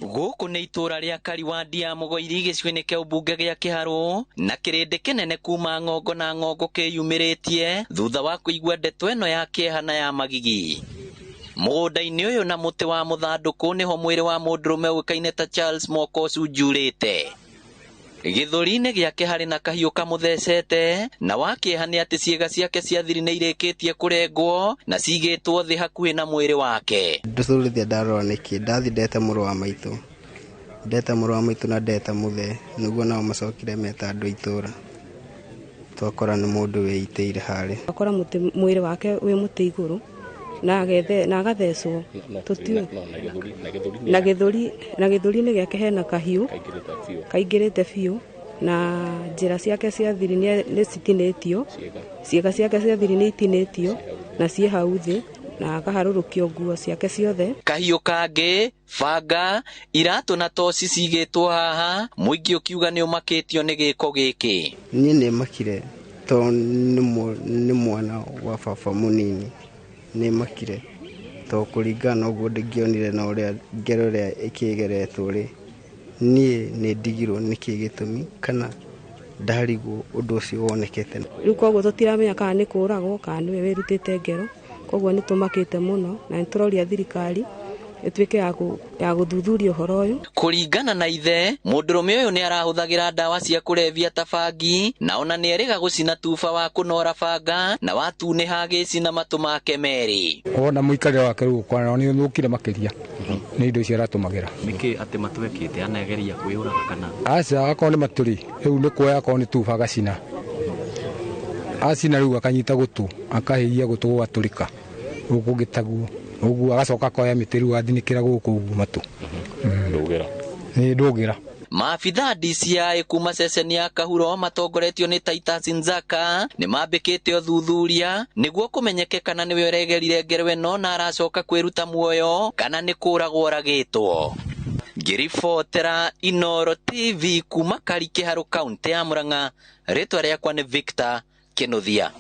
Gũkũ nĩ itũra rĩa Kariwandi ya Mũgoiri gĩcigo-inĩ kĩa ũmbunge gĩa Kĩharũ, na kĩrĩndĩ kĩnene kuma Ng'ongo na Ng'ongo kĩyumĩrĩtie thutha wa kũigua ndeto ĩno ya kĩeha na ya magigi. Mũgũnda-inĩ ũyũ na mũtĩ wa mũthandũkũ nĩho mwĩrĩ wa mũndũrũme ũĩkaine ta Charles Mokosu njurĩte. Gĩthũri-inĩ gĩake harĩ na kahiũ kamũthecete, na wakĩeha nĩ atĩ ciĩga ciake cia thiri nĩ irĩkĩtie kũrengwo na cigĩtwo thĩ hakuhĩ na mwĩrĩ wake. Ndũthũrithia ndarora nĩkĩ, ndathi ndeta mũrũ wa maitũ. Ndeta mũrũ wa maitũ na ndeta mũthee, nĩguo nao macokire meta andũ a itũra. Twakora nĩ mũndũ wĩitĩire harĩ. Akora mwĩrĩ wake wĩ mũtĩ igũrũ na agathecwo na gĩthũri-inĩ gĩake hena kahiũ kaingĩrĩte biũ, na njĩra ciake cia thiri nĩ citinĩtio, ciĩga ciake cia thiri nĩ itinĩtio na ciĩ hau thĩ, na akaharũrũkio nguo ciake ciothe. Kahiũ kangĩ, banga, iratũ na toci cigĩtwo haha, mũingĩ ũkiuga nĩ ũmakĩtio nĩ gĩko gĩkĩ. Niĩ nĩ makire to nĩ mwana wa baba mũnini, nĩ makire to kũringana ũguo ndĩngĩonire na ũrĩa ngero ĩrĩa ĩkĩgeretwo rĩ, niĩ nĩ ndigirwo nĩkĩ gĩtũmi kana ndarigwo ũndũ ũcio wonekete. Rĩu koguo tũtiramenya kana nĩ kũragwo kana nĩwe wĩrutĩte ngero, koguo nĩ tũmakĩte mũno na nĩ tũroria thirikari ĩtuĩke ya gũthuthuria ũhoro ũyũ. Kũringana na ithe, mũndũrũme ũyũ nĩ arahũthagĩra ndawa cia kũrebia ta bangi, na ona nĩ erĩga gũcina tuba wa kũnora banga na watunĩha agĩcina matũ make merĩ. Ona mũikarĩre wake rĩu kwana nĩ ũthũkire makĩria nĩ indo icio aratũmagĩra. Nĩkĩ atĩ matwekĩte anageria kwĩyũraga kana? Aca akorwo nĩ matũrĩ, rĩu nĩ kuoya akorwo nĩ tuba agacina. Acina rĩu akanyita gũtũ, akahĩhia gũtũ gũgatũrĩka, gũkũ gĩtaguo. Ũguo agacoka akoya mĩtĩ rĩu athinĩkĩra gũkũ ũguo matũ. Ndũgĩra. Nĩ ndũgĩra. Maabitha DCI kuma ceceni ya Kahuro matongoretio nĩ Titus Nzaka nĩ mambĩkĩte ũthuthuria nĩguo kũmenyeke kana nĩwe ũregerire ngero ĩno na aracoka kwĩruta muoyo kana nĩ kũragwo oragĩtwo. Ngĩribotera Inooro TV kuma Kari Kĩharũ kaũntĩ ya Murang'a, rĩtwa rĩakwa nĩ Victor Kĩnuthia.